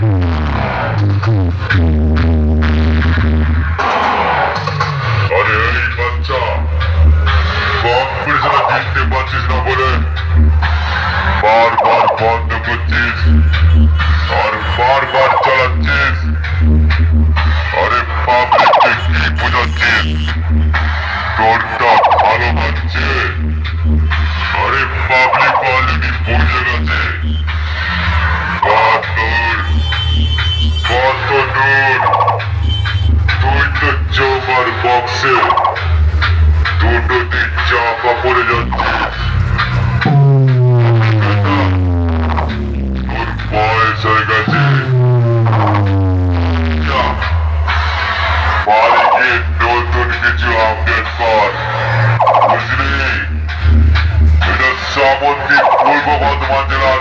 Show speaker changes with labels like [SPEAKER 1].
[SPEAKER 1] আরে এই বাচ্চা, কম্পিটিশনে জিততে পারছিস না বলে বারবার বন্ধ করছিস আর বারবার চালাচ্ছিস। আরে পাবলিককে কি বোঝাচ্ছিস? তোরটা ভালো লাগছে? আরে পাবলিক অলরেডি বুঝে গেছে। কত দূর, কত দূর? তুই তো জমার বক্সে দুটোতে চাপা পড়ে যাচ্ছিস। তোর বয়স হয়ে গেছে। যা, বাড়ি গিয়ে নতুন কিছু আপডেট কর, বুঝলি? এটা সামন্তি পূর্ব বর্ধমান জেলার